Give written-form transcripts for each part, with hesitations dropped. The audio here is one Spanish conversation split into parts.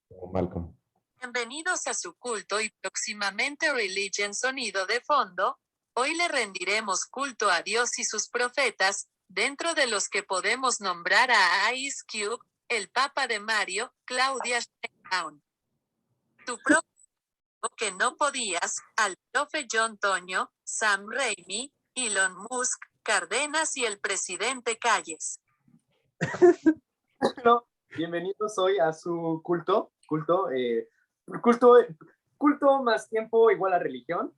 como Malcolm. Bienvenidos a su culto y próximamente Religion Sonido de Fondo. Hoy le rendiremos culto a Dios y sus profetas, dentro de los que podemos nombrar a Ice Cube, el Papa de Mario, Claudia Sheinbaum. Tu propio que no podías, al profe John Toño, Sam Raimi, Elon Musk, Cárdenas y el presidente Calles. Bueno, bienvenidos hoy a su culto, culto más tiempo igual a religión.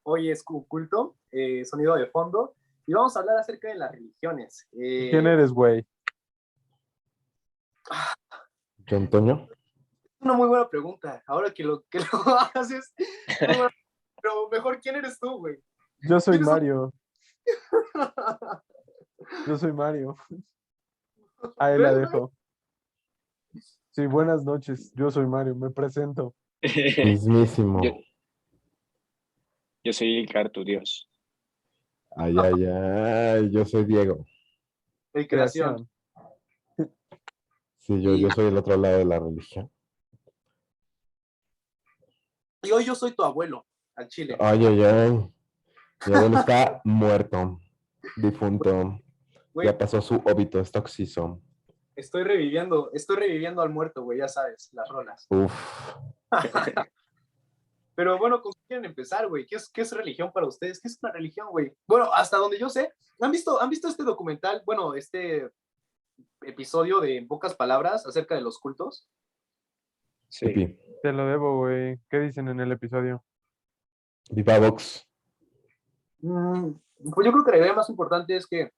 Hoy es culto, sonido de fondo, y vamos a hablar acerca de las religiones. ¿Quién eres, güey? ¿John Toño? Una muy buena pregunta. Ahora que lo haces, pero mejor, ¿quién eres tú, güey? Yo soy Mario. Yo soy Mario. Ahí la dejo. Sí, buenas noches. Yo soy Mario. Me presento. Mismísimo. Yo soy Ilkar, tu Dios. Ay, yo soy Diego. De creación. Sí, yo soy el otro lado de la religión. Y hoy yo soy tu abuelo, al chile. Ay. Mi abuelo está muerto, difunto. Güey, Ya pasó su óbito, está oxiso. estoy reviviendo al muerto, güey, ya sabes, las rolas. Uf. Pero bueno, ¿con qué quieren empezar, güey? ¿Qué es religión para ustedes? ¿Qué es una religión, güey? Bueno, hasta donde yo sé, ¿han visto este documental, bueno, este episodio de En pocas palabras acerca de los cultos? Sí. Pipi. Te lo debo, güey. ¿Qué dicen en el episodio? Viva Vox. Pues yo creo que la idea más importante es que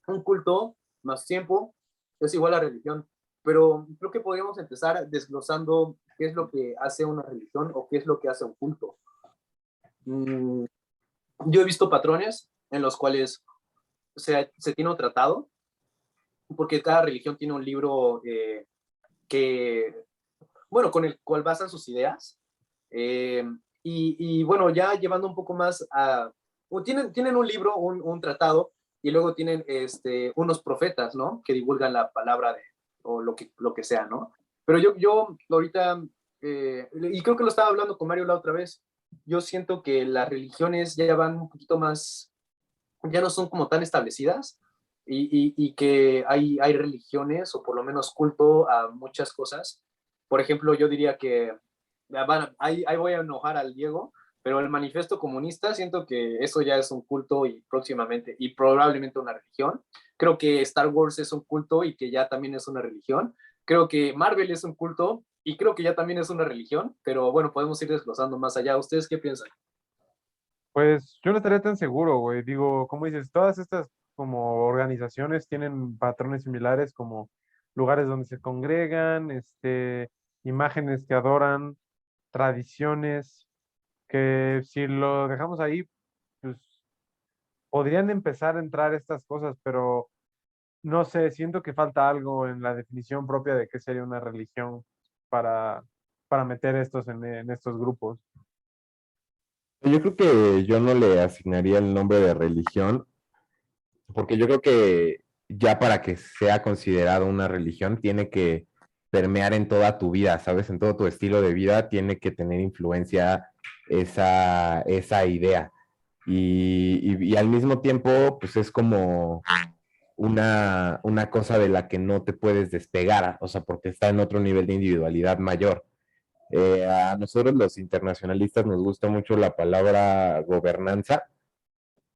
un culto más tiempo es igual a religión, pero creo que podríamos empezar desglosando qué es lo que hace una religión o qué es lo que hace un culto. Yo he visto patrones en los cuales se tiene un tratado, porque cada religión tiene un libro con el cual basan sus ideas, y bueno, ya llevando un poco más a... Tienen un libro, un tratado, y luego tienen unos profetas, ¿no? Que divulgan la palabra o lo que sea, ¿no? Pero yo ahorita, y creo que lo estaba hablando con Mario la otra vez, yo siento que las religiones ya van un poquito más, ya no son como tan establecidas, y que hay religiones, o por lo menos culto a muchas cosas. Por ejemplo, yo diría que, ahí voy a enojar al Diego, pero el manifiesto comunista siento que eso ya es un culto y próximamente, y probablemente una religión. Creo que Star Wars es un culto y que ya también es una religión. Creo que Marvel es un culto y creo que ya también es una religión, pero bueno, podemos ir desglosando más allá. ¿Ustedes qué piensan? Pues yo no estaría tan seguro, güey. Digo, como dices, todas estas como organizaciones tienen patrones similares como lugares donde se congregan, imágenes que adoran, tradiciones, que si lo dejamos ahí, pues podrían empezar a entrar estas cosas, pero no sé, siento que falta algo en la definición propia de qué sería una religión para, para meter estos en estos grupos. Yo creo que yo no le asignaría el nombre de religión, porque yo creo que ya para que sea considerado una religión tiene que permear en toda tu vida, ¿sabes? En todo tu estilo de vida tiene que tener influencia esa idea. Y al mismo tiempo, pues es como una cosa de la que no te puedes despegar, o sea, porque está en otro nivel de individualidad mayor. A nosotros los internacionalistas nos gusta mucho la palabra gobernanza,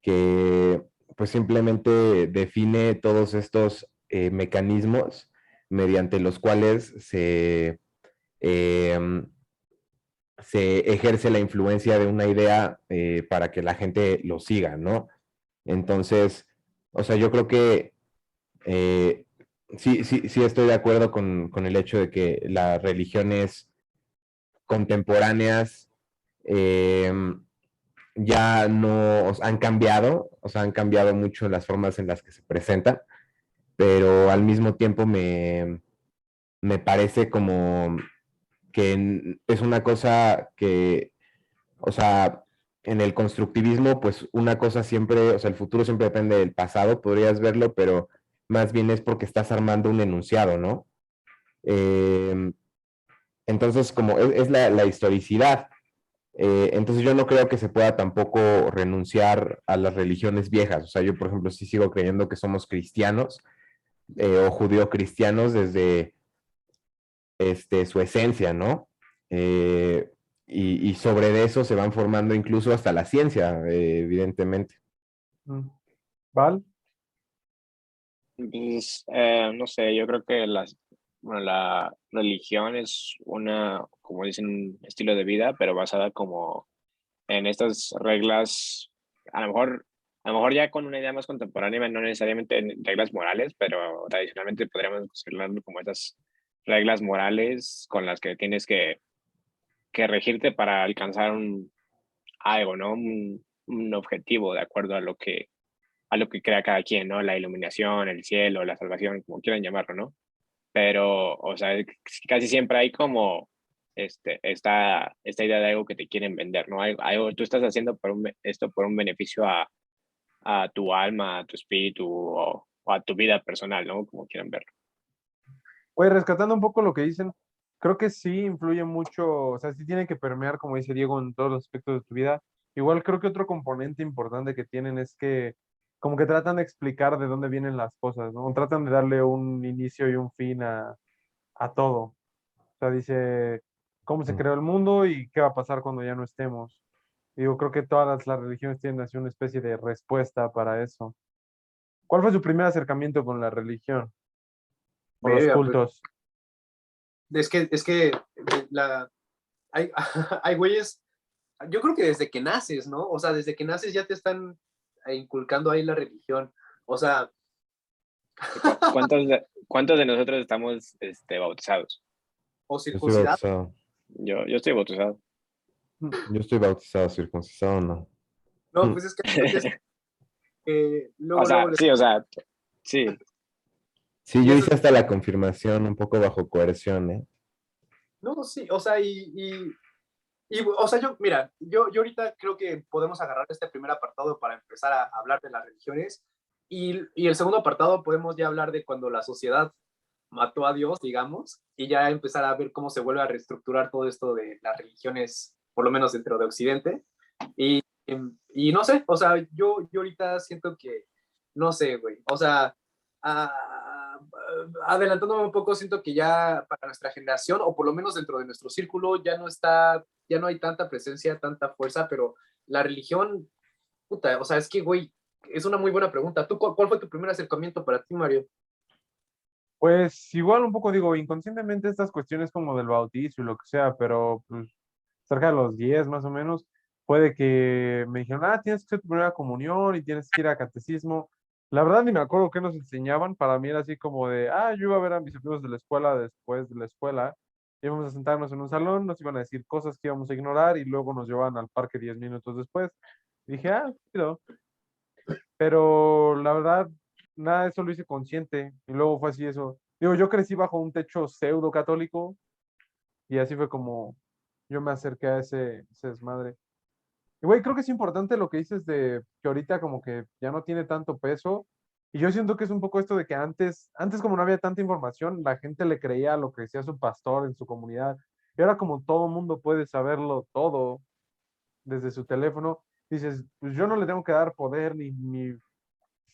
que pues simplemente define todos estos mecanismos mediante los cuales se ejerce la influencia de una idea para que la gente lo siga, ¿no? Entonces, o sea, yo creo que sí estoy de acuerdo con el hecho de que las religiones contemporáneas ya no han cambiado, o sea, han cambiado mucho las formas en las que se presentan, pero al mismo tiempo me parece como que es una cosa que, o sea, en el constructivismo, pues una cosa siempre, o sea, el futuro siempre depende del pasado, podrías verlo, pero más bien es porque estás armando un enunciado, ¿no? Entonces, como es la historicidad. Entonces yo no creo que se pueda tampoco renunciar a las religiones viejas. O sea, yo, por ejemplo, sí sigo creyendo que somos cristianos o judío-cristianos desde su esencia, ¿no? Eh, y sobre eso se van formando incluso hasta la ciencia, evidentemente. Mm. ¿Val? Pues, no sé, yo creo que bueno, la religión es como dicen, un estilo de vida, pero basada como en estas reglas, a lo mejor ya con una idea más contemporánea, no necesariamente en reglas morales, pero tradicionalmente podríamos considerarlo como estas reglas morales con las que tienes que regirte para alcanzar algo, ¿no? Un objetivo de acuerdo a lo que crea cada quien, ¿no? La iluminación, el cielo, la salvación, como quieran llamarlo, ¿no? Pero, o sea, casi siempre hay como esta idea de algo que te quieren vender, ¿no? Tú estás haciendo esto por un beneficio a tu alma, a tu espíritu o a tu vida personal, ¿no? Como quieran verlo. Oye, rescatando un poco lo que dicen, creo que sí influye mucho, o sea, sí tiene que permear, como dice Diego, en todos los aspectos de tu vida. Igual creo que otro componente importante que tienen es que como que tratan de explicar de dónde vienen las cosas, ¿no? Tratan de darle un inicio y un fin a todo. O sea, dice cómo se creó el mundo y qué va a pasar cuando ya no estemos. Digo, creo que todas las religiones tienen así una especie de respuesta para eso. ¿Cuál fue su primer acercamiento con la religión o los Verga, pues, cultos? es que hay, hay güeyes, yo creo que desde que naces, ¿no? O sea, desde que naces ya te están inculcando ahí la religión. O sea, ¿Cuántos de nosotros estamos bautizados? o Yo estoy circuncidado. bautizado. Yo estoy bautizado. Yo estoy bautizado, circuncidado, no. No, pues es que hay güeyes que O luego, sea, luego les... sí, o sea, sí. Sí, Y yo eso hice es, hasta la confirmación un poco bajo coerción, ¿eh? no, sí, o sea, o sea, mira, yo ahorita creo que podemos agarrar este primer apartado para empezar a hablar de las religiones y el segundo apartado podemos ya hablar de cuando la sociedad mató a Dios, digamos, y ya empezar a ver cómo se vuelve a reestructurar todo esto de las religiones, por lo menos dentro de Occidente. Y, y no sé, o sea, yo ahorita siento que, no sé, güey, o sea, a, adelantándome un poco, siento que ya para nuestra generación, o por lo menos dentro de nuestro círculo, ya no hay tanta presencia, tanta fuerza, pero la religión, puta, o sea, es que, güey, es una muy buena pregunta. ¿Tú cuál fue tu primer acercamiento para ti, Mario? Pues igual un poco digo, inconscientemente estas cuestiones como del bautizo y lo que sea, pero pues cerca de los 10 más o menos, puede que me dijeron, tienes que hacer tu primera comunión y tienes que ir a catecismo. La verdad ni me acuerdo qué nos enseñaban, para mí era así como de, yo iba a ver a mis amigos de la escuela después de la escuela, íbamos a sentarnos en un salón, nos iban a decir cosas que íbamos a ignorar y luego nos llevaban al parque 10 minutos después. Dije, chido. Pero la verdad, nada de eso lo hice consciente. Y luego fue así eso. Digo, yo crecí bajo un techo pseudo católico y así fue como yo me acerqué a ese desmadre. Y güey, creo que es importante lo que dices de que ahorita como que ya no tiene tanto peso. Y yo siento que es un poco esto de que antes como no había tanta información, la gente le creía a lo que decía su pastor en su comunidad. Y ahora como todo mundo puede saberlo todo desde su teléfono, dices, pues yo no le tengo que dar poder ni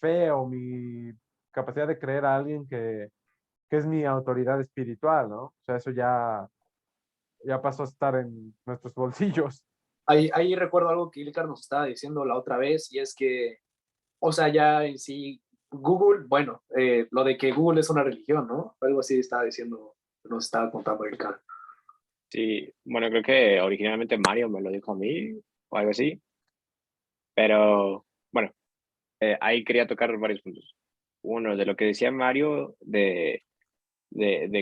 fe o mi capacidad de creer a alguien que es mi autoridad espiritual, ¿no? O sea, eso ya pasó a estar en nuestros bolsillos. Ahí recuerdo algo que Ilkar nos estaba diciendo la otra vez, y es que, o sea, ya en sí, Google, bueno, lo de que Google es una religión, ¿no? Algo así estaba diciendo, nos estaba contando Ilkar. Sí, bueno, creo que originalmente Mario me lo dijo a mí o algo así, pero bueno, ahí quería tocar varios puntos. Uno, de lo que decía Mario, de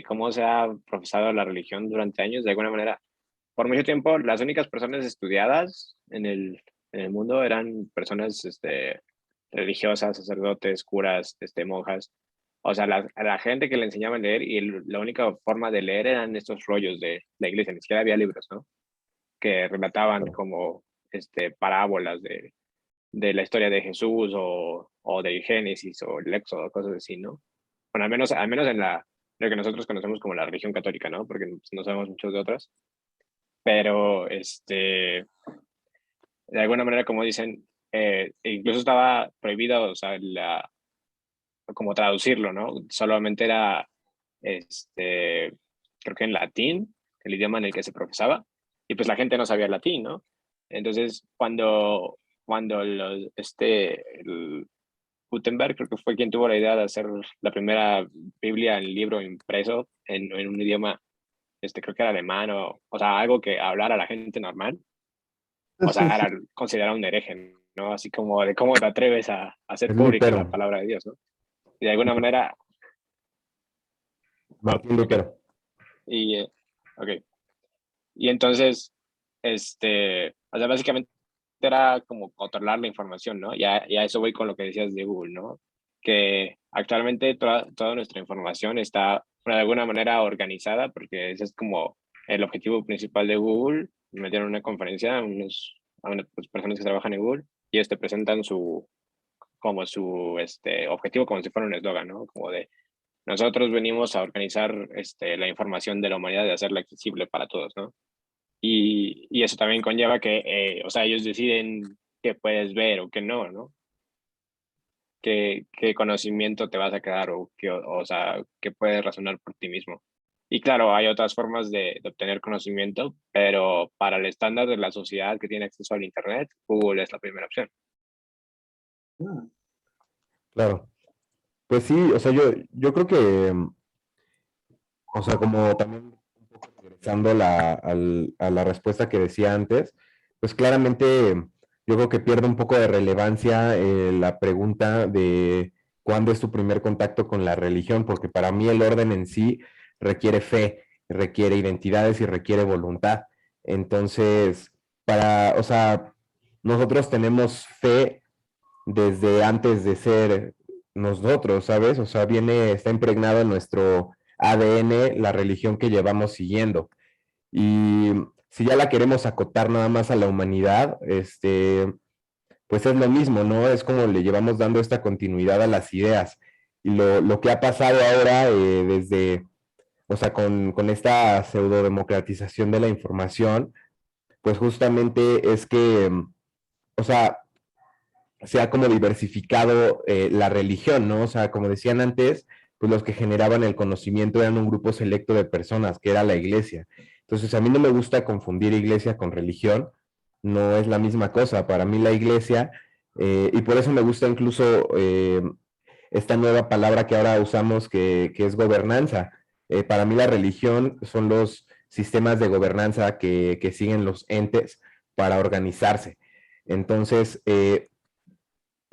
cómo se ha profesado la religión durante años, de alguna manera, por mucho tiempo, las únicas personas estudiadas en el mundo eran personas religiosas, sacerdotes, curas, monjas. O sea, a la gente que le enseñaban a leer y la única forma de leer eran estos rollos de la iglesia, ni siquiera había libros, ¿no? Que relataban como parábolas de la historia de Jesús o del Génesis o el Éxodo, cosas así, ¿no? Bueno, al menos lo que nosotros conocemos como la religión católica, ¿no? Porque pues, no sabemos muchos de otras, pero de alguna manera, como dicen, incluso estaba prohibido, o sea, como traducirlo, ¿no? Solamente era, creo que en latín, el idioma en el que se profesaba, y pues la gente no sabía latín, ¿no? Entonces, cuando el Gutenberg, creo que fue quien tuvo la idea de hacer la primera Biblia en libro impreso en un idioma, creo que era alemán, o sea, algo que hablara a la gente normal, o sea, era considerado un hereje, ¿no? Así como de cómo te atreves a hacer Es pública la Lutero, palabra de Dios, ¿no? Y de alguna manera, Martín ok, Lutero. y, ok. Y entonces, o sea, básicamente era como controlar la información, ¿no? Ya eso voy con lo que decías de Google, ¿no? Que actualmente toda nuestra información está de alguna manera organizada, porque ese es como el objetivo principal de Google. Metieron una conferencia a unas personas que trabajan en Google y ellos te presentan como su objetivo como si fuera un eslogan, ¿no? Como de nosotros venimos a organizar la información de la humanidad y hacerla accesible para todos, ¿no? Y eso también conlleva que, o sea, ellos deciden qué puedes ver o qué no, ¿no? Qué conocimiento te vas a quedar o sea, qué puedes razonar por ti mismo. Y claro, hay otras formas de obtener conocimiento, pero para el estándar de la sociedad que tiene acceso al Internet, Google es la primera opción. Mm. Claro. Pues sí, o sea, yo creo que, o sea, como también un poco regresando a la respuesta que decía antes, pues claramente yo creo que pierde un poco de relevancia la pregunta de cuándo es tu primer contacto con la religión, porque para mí el orden en sí requiere fe, requiere identidades y requiere voluntad. Entonces, o sea, nosotros tenemos fe desde antes de ser nosotros, ¿sabes? O sea, está impregnado en nuestro ADN la religión que llevamos siguiendo. Y si ya la queremos acotar nada más a la humanidad, pues es lo mismo, ¿no? Es como le llevamos dando esta continuidad a las ideas. Y lo que ha pasado ahora o sea, con esta pseudodemocratización de la información, pues justamente es que, o sea, se ha como diversificado la religión, ¿no? O sea, como decían antes, pues los que generaban el conocimiento eran un grupo selecto de personas, que era la iglesia. Entonces, a mí no me gusta confundir iglesia con religión, no es la misma cosa. Para mí la iglesia, y por eso me gusta incluso esta nueva palabra que ahora usamos, que es gobernanza. Para mí la religión son los sistemas de gobernanza que siguen los entes para organizarse. Entonces,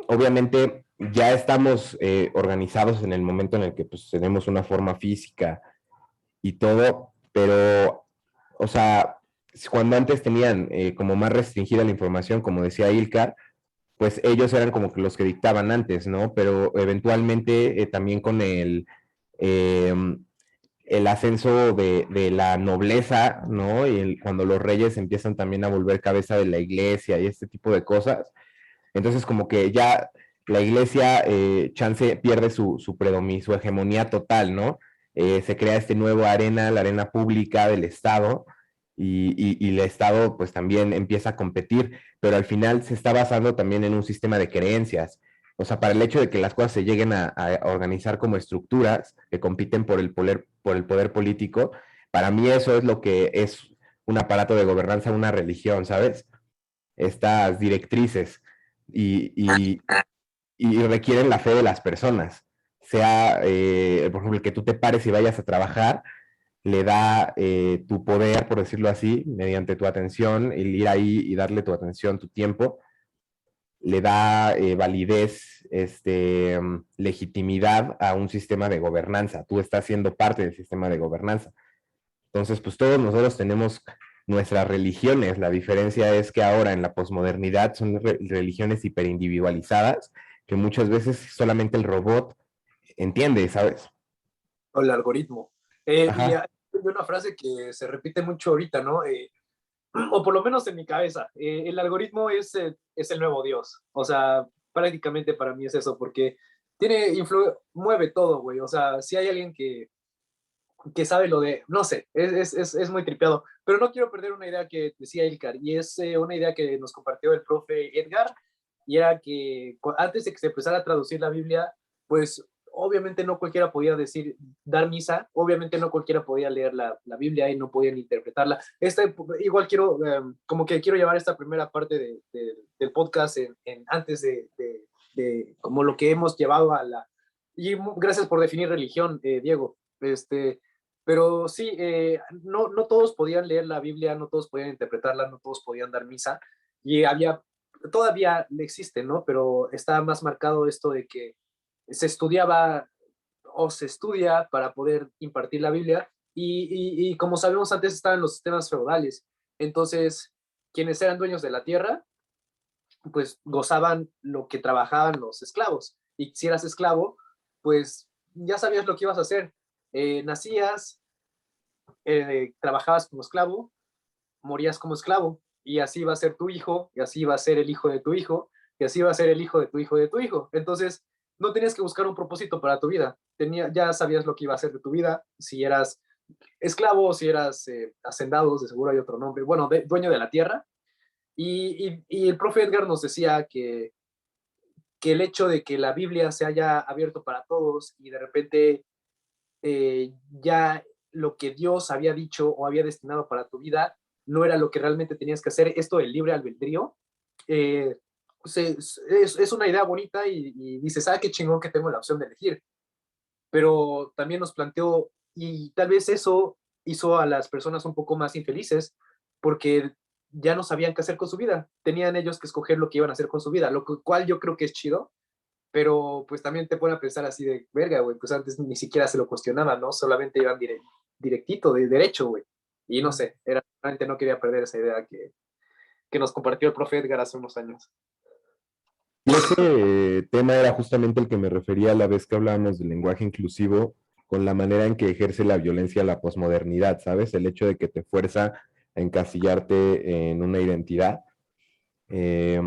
obviamente ya estamos organizados en el momento en el que pues, tenemos una forma física y todo, pero, o sea, cuando antes tenían como más restringida la información, como decía Ilka, pues ellos eran como que los que dictaban antes, ¿no? Pero eventualmente también con eh, el ascenso de la nobleza, ¿no? Y cuando los reyes empiezan también a volver cabeza de la iglesia y este tipo de cosas, entonces, como que ya la iglesia, chance, pierde su predominio, su hegemonía total, ¿no? Se crea este nuevo arena, la arena pública del Estado, y el Estado, pues también empieza a competir, pero al final se está basando también en un sistema de creencias. O sea, para el hecho de que las cosas se lleguen a organizar como estructuras que compiten por el poder político, para mí eso es lo que es un aparato de gobernanza, una religión, ¿sabes? Estas directrices y, y requieren la fe de las personas. Sea, por ejemplo, el que tú te pares y vayas a trabajar, le da tu poder, por decirlo así, mediante tu atención, el ir ahí y darle tu atención, tu tiempo, le da validez, legitimidad a un sistema de gobernanza. Tú estás siendo parte del sistema de gobernanza. Entonces, pues todos nosotros tenemos nuestras religiones. La diferencia es que ahora en la posmodernidad son religiones hiperindividualizadas, que muchas veces solamente el robot entiende, ¿sabes? O el algoritmo. Y Ajá, hay una frase que se repite mucho ahorita, ¿no? O por lo menos en mi cabeza, el algoritmo es el nuevo Dios. O sea, prácticamente para mí es eso, porque mueve todo, güey. O sea, si hay alguien que sabe lo de, no sé, es muy tripeado, pero no quiero perder una idea que decía Ilkar, y es una idea que nos compartió el profe Edgar, y era que antes de que se empezara a traducir la Biblia, pues obviamente no cualquiera podía decir, dar misa, obviamente no cualquiera podía leer la Biblia y no podían interpretarla. Igual quiero, como que quiero llevar esta primera parte del podcast antes de como lo que hemos llevado a la... Y gracias por definir religión, Diego. Pero sí, no todos podían leer la Biblia, no todos podían interpretarla, no todos podían dar misa, y todavía existe, ¿no? Pero está más marcado esto de que se estudiaba o se estudia para poder impartir la Biblia, y como sabemos antes estaban los sistemas feudales, entonces quienes eran dueños de la tierra, pues gozaban lo que trabajaban los esclavos, y si eras esclavo, pues ya sabías lo que ibas a hacer. Nacías, trabajabas como esclavo, morías como esclavo, y así va a ser tu hijo, y así va a ser el hijo de tu hijo, y así va a ser el hijo de tu hijo de tu hijo. Entonces, no tenías que buscar un propósito para tu vida. Ya sabías lo que iba a ser de tu vida, si eras esclavo, si eras hacendado, de seguro hay otro nombre, bueno, dueño de la tierra. Y el profe Edgar nos decía que el hecho de que la Biblia se haya abierto para todos y de repente ya lo que Dios había dicho o había destinado para tu vida no era lo que realmente tenías que hacer. Esto del libre albedrío es una idea bonita, y dices, qué chingón que tengo la opción de elegir. Pero también nos planteó, y tal vez eso hizo a las personas un poco más infelices, porque ya no sabían qué hacer con su vida. Tenían ellos que escoger lo que iban a hacer con su vida, lo cual yo creo que es chido, pero pues también te pone a pensar así de, verga, güey, pues antes ni siquiera se lo cuestionaban, ¿no? Solamente iban directito, de derecho, güey. Y no sé, realmente no quería perder esa idea que nos compartió el profe Edgar hace unos años. Y ese tema era justamente el que me refería a la vez que hablábamos del lenguaje inclusivo, con la manera en que ejerce la violencia la posmodernidad, ¿sabes? El hecho de que te fuerza a encasillarte en una identidad. Eh,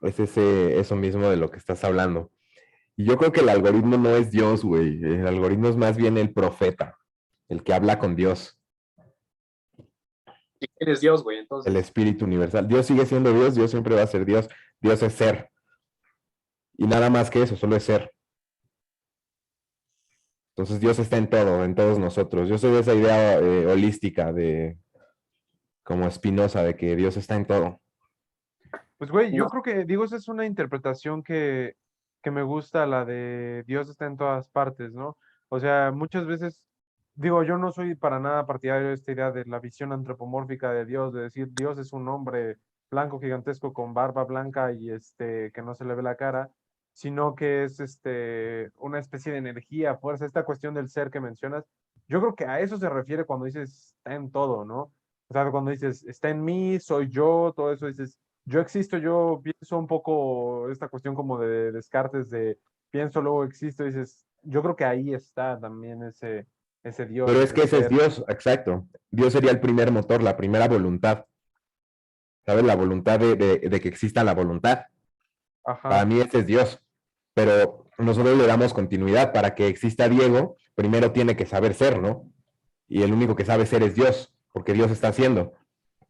es eso mismo de lo que estás hablando. Y yo creo que el algoritmo no es Dios, güey. El algoritmo es más bien el profeta, el que habla con Dios, ¿Quién es Dios, güey? el Entonces, espíritu universal. Dios sigue siendo Dios, Dios siempre va a ser Dios. Dios es ser. Y nada más que eso, solo es ser. Entonces Dios está en todo, en todos nosotros. Yo soy de esa idea holística, como Spinoza, de que Dios está en todo. Pues, güey, yo no. creo que, digo, esa es una interpretación que me gusta, la de Dios está en todas partes, ¿no? O sea, muchas veces, digo, yo no soy para nada partidario de esta idea de la visión antropomórfica de Dios, de decir Dios es un hombre blanco gigantesco con barba blanca y que no se le ve la cara, sino que es una especie de energía, fuerza, esta cuestión del ser que mencionas. Yo creo que a eso se refiere cuando dices está en todo, ¿no? O sea, cuando dices está en mí, soy yo, todo eso dices yo existo, yo pienso un poco esta cuestión como de Descartes, de pienso, luego existo, dices, yo creo que ahí está también ese Dios, Pero es ese que ese es ser. Dios, exacto. Dios sería el primer motor, la primera voluntad. ¿Sabes? La voluntad de que exista la voluntad. Para Ajá, mí ese es Dios. Pero nosotros le damos continuidad. Para que exista Diego, primero tiene que saber ser, ¿no? Y el único que sabe ser es Dios, porque Dios está haciendo.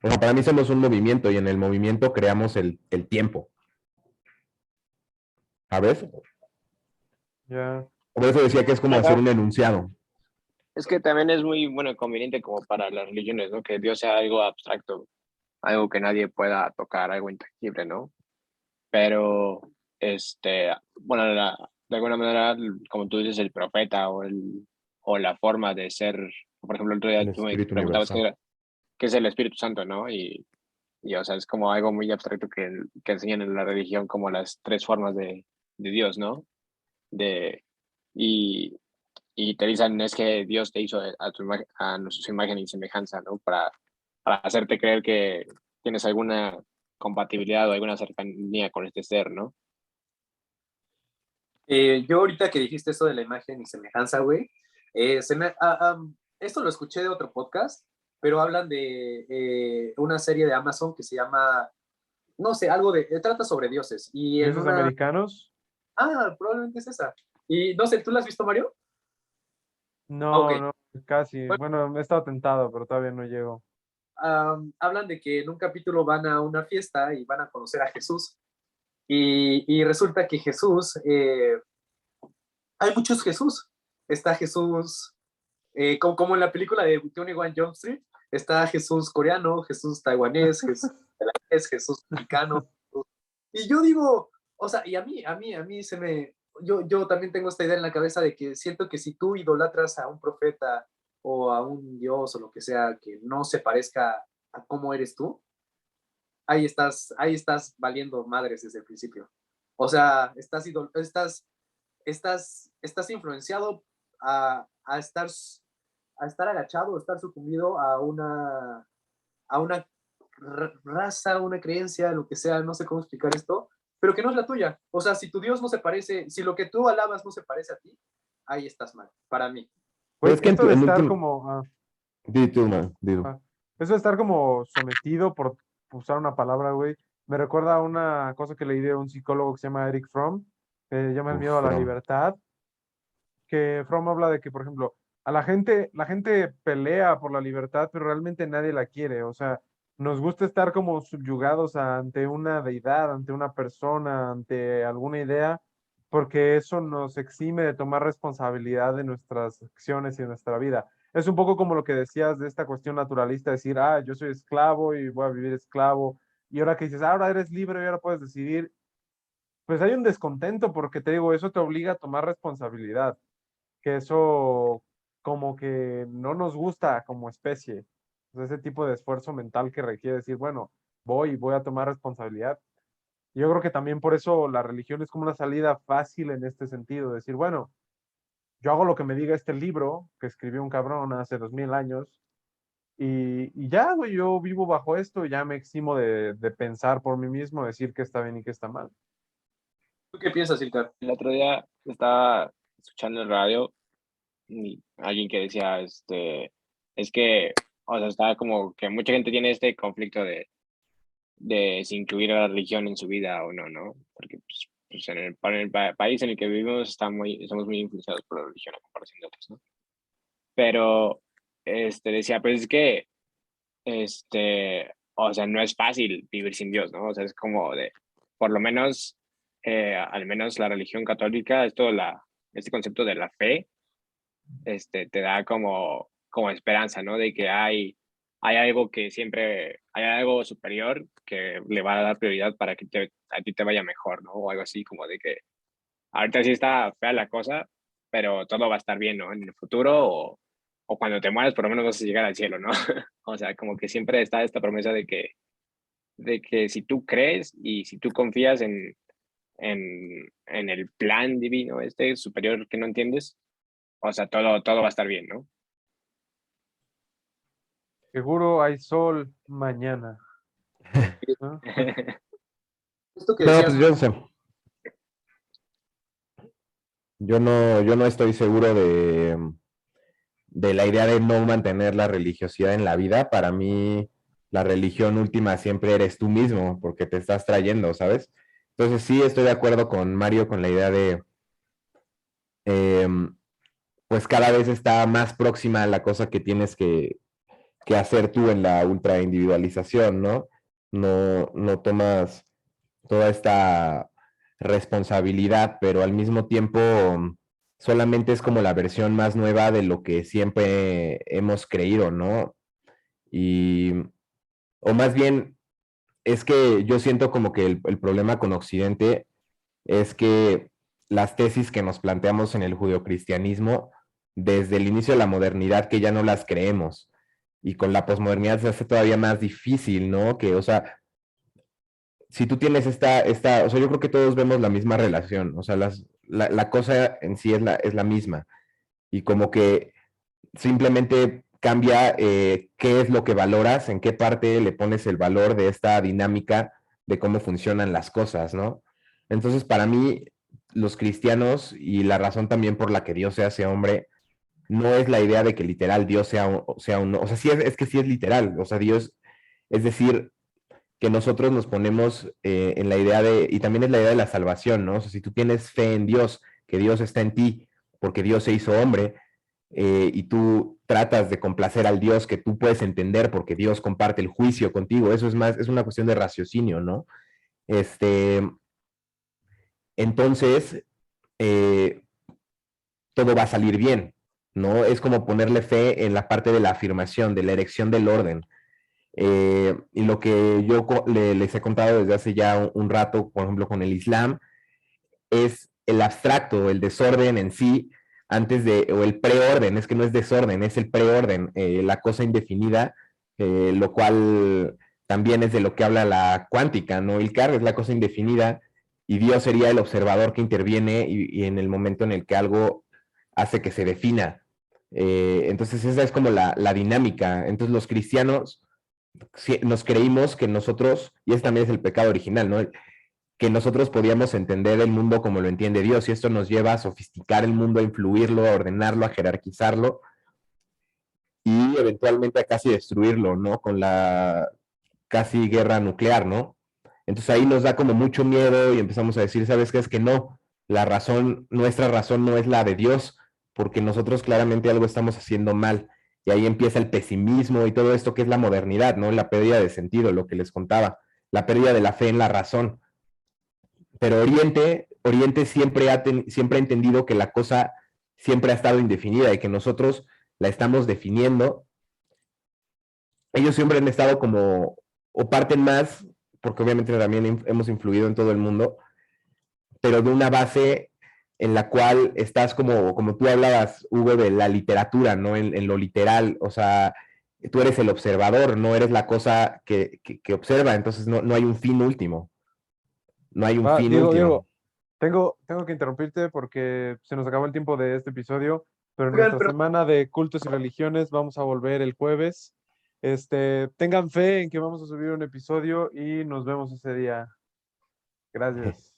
Bueno, para mí somos un movimiento y en el movimiento creamos el tiempo. ¿Sabes? ya. Por eso decía que es como hacer Ajá. un enunciado. Es que también es muy, bueno, conveniente como para las religiones, ¿no? Que Dios sea algo abstracto, algo que nadie pueda tocar, algo intangible, ¿no? Pero, bueno, de alguna manera, como tú dices, el profeta o la forma de ser, por ejemplo, el otro día El tú me espíritu preguntabas universal. qué es el Espíritu Santo, ¿no? O sea, es como algo muy abstracto que enseñan en la religión como las tres formas de Dios, ¿no? De, y, y te dicen es que Dios te hizo a su imagen y semejanza, ¿no? Para hacerte creer que tienes alguna compatibilidad o alguna cercanía con este ser, ¿no? Yo ahorita que dijiste esto de la imagen y semejanza, güey, esto lo escuché de otro podcast, pero hablan de una serie de Amazon que se llama, no sé, trata sobre dioses. Y en ¿Dioses una, americanos? probablemente es esa. Y no sé, ¿tú la has visto, Mario? Ah, ok. No, no. Casi. Bueno, Bueno, he estado tentado, pero todavía no llego. hablan de que en un capítulo van a una fiesta y van a conocer a Jesús. Y resulta que Jesús, hay muchos Jesús. Está Jesús, como en la película de 21 Jump Street, está Jesús coreano, Jesús taiwanés, Jesús tailandés, Jesús mexicano. Y yo digo, o sea, y a mí yo también tengo esta idea en la cabeza de que siento que si tú idolatras a un profeta o a un dios o lo que sea que no se parezca a cómo eres tú, ahí estás valiendo madres desde el principio. O sea, estás influenciado a estar agachado, a estar sucumbido a una raza, una creencia, lo que sea, no sé cómo explicar esto, pero que no es la tuya. O sea, si tu Dios no se parece, si lo que tú alabas no se parece a ti, ahí estás mal, para mí. Pero Güey, es que esto de en estar último, como... di tú, man, di tú. eso de estar como sometido, por usar una palabra, güey, me recuerda a una cosa que leí de un psicólogo que se llama Eric Fromm, que se llama El miedo a la From. libertad, que Fromm habla de que, por ejemplo, la gente pelea por la libertad, pero realmente nadie la quiere. O sea, nos gusta estar como subyugados ante una deidad, ante una persona, ante alguna idea, porque eso nos exime de tomar responsabilidad de nuestras acciones y de nuestra vida. Es un poco como lo que decías de esta cuestión naturalista, decir, yo soy esclavo y voy a vivir esclavo. Y ahora que dices, ahora eres libre y ahora puedes decidir, pues hay un descontento porque te digo, eso te obliga a tomar responsabilidad, que eso como que no nos gusta como especie. O sea, ese tipo de esfuerzo mental que requiere decir, bueno, voy a tomar responsabilidad. Y yo creo que también por eso la religión es como una salida fácil en este sentido, decir, bueno, yo hago lo que me diga este libro que escribió un cabrón hace 2000 años y ya, güey, yo vivo bajo esto y ya me eximo de pensar por mí mismo, decir qué está bien y qué está mal. ¿Tú qué piensas, Ilkar? El otro día estaba escuchando el radio y alguien que decía, es que, o sea, estaba como que mucha gente tiene este conflicto de si incluir a la religión en su vida o no, ¿no? Porque pues en el país en el que vivimos estamos muy influenciados por la religión a comparación de otros, ¿no? Pero, decía, pues es que, o sea, no es fácil vivir sin Dios, ¿no? O sea, es como por lo menos, al menos la religión católica, este concepto de la fe, te da como esperanza, ¿no? De que hay algo que siempre, hay algo superior que le va a dar prioridad para que a ti te vaya mejor, ¿no? O algo así, como de que ahorita sí está fea la cosa, pero todo va a estar bien, ¿no? En el futuro o cuando te mueras, por lo menos vas a llegar al cielo, ¿no? O sea, como que siempre está esta promesa de que si tú crees y si tú confías en el plan divino, superior que no entiendes, o sea, todo va a estar bien, ¿no? Seguro hay sol mañana, ¿no? Esto que No, decías, pues yo no sé. Yo no estoy seguro de la idea de no mantener la religiosidad en la vida. Para mí, la religión última siempre eres tú mismo, porque te estás trayendo, ¿sabes? Entonces sí estoy de acuerdo con Mario con la idea de, em, pues cada vez está más próxima a la cosa que tienes que hacer tú en la ultra individualización, ¿no? No tomas toda esta responsabilidad, pero al mismo tiempo solamente es como la versión más nueva de lo que siempre hemos creído, ¿no? Y, o más bien, es que yo siento como que el problema con Occidente es que las tesis que nos planteamos en el judeocristianismo, desde el inicio de la modernidad, que ya no las creemos. Y con la posmodernidad se hace todavía más difícil, ¿no? Que, o sea, si tú tienes o sea, yo creo que todos vemos la misma relación, o sea, la cosa en sí es la misma. Y como que simplemente cambia qué es lo que valoras, en qué parte le pones el valor de esta dinámica de cómo funcionan las cosas, ¿no? Entonces, para mí, los cristianos y la razón también por la que Dios se hace hombre, no es la idea de que literal Dios sea un, o sea, sí es que sí es literal, o sea, Dios, es decir, que nosotros nos ponemos en la idea y también es la idea de la salvación, ¿no? O sea, si tú tienes fe en Dios, que Dios está en ti, porque Dios se hizo hombre, y tú tratas de complacer al Dios que tú puedes entender porque Dios comparte el juicio contigo, eso es una cuestión de raciocinio, ¿no? Entonces, eh, todo va a salir bien, ¿no? Es como ponerle fe en la parte de la afirmación, de la erección del orden. Y lo que yo les he contado desde hace ya un rato, por ejemplo, con el Islam, es el abstracto, el desorden en sí, o el preorden, es que no es desorden, es el preorden, la cosa indefinida, lo cual también es de lo que habla la cuántica, ¿no? Ilkar es la cosa indefinida y Dios sería el observador que interviene y en el momento en el que algo hace que se defina. Entonces esa es como la dinámica. Entonces los cristianos nos creímos que nosotros, y ese también es el pecado original, ¿no? Que nosotros podíamos entender el mundo como lo entiende Dios, y esto nos lleva a sofisticar el mundo, a influirlo, a ordenarlo, a jerarquizarlo, y eventualmente a casi destruirlo, ¿no? Con la casi guerra nuclear, ¿no? Entonces ahí nos da como mucho miedo y empezamos a decir, ¿sabes qué? Es que no, nuestra razón no es la de Dios, porque nosotros claramente algo estamos haciendo mal. Y ahí empieza el pesimismo y todo esto que es la modernidad, ¿no? La pérdida de sentido, lo que les contaba, la pérdida de la fe en la razón. Pero Oriente siempre ha entendido que la cosa siempre ha estado indefinida y que nosotros la estamos definiendo. Ellos siempre han estado como, o parten más, porque obviamente también hemos influido en todo el mundo, pero de una base en la cual estás como tú hablabas, Hugo, de la literatura, ¿no? En lo literal, o sea, tú eres el observador, no eres la cosa que observa, entonces no hay un fin último. No hay un fin Diego, último. tengo que interrumpirte porque se nos acabó el tiempo de este episodio, pero en Oigan, nuestra pero semana de cultos y religiones vamos a volver el jueves. Tengan fe en que vamos a subir un episodio y nos vemos ese día. Gracias.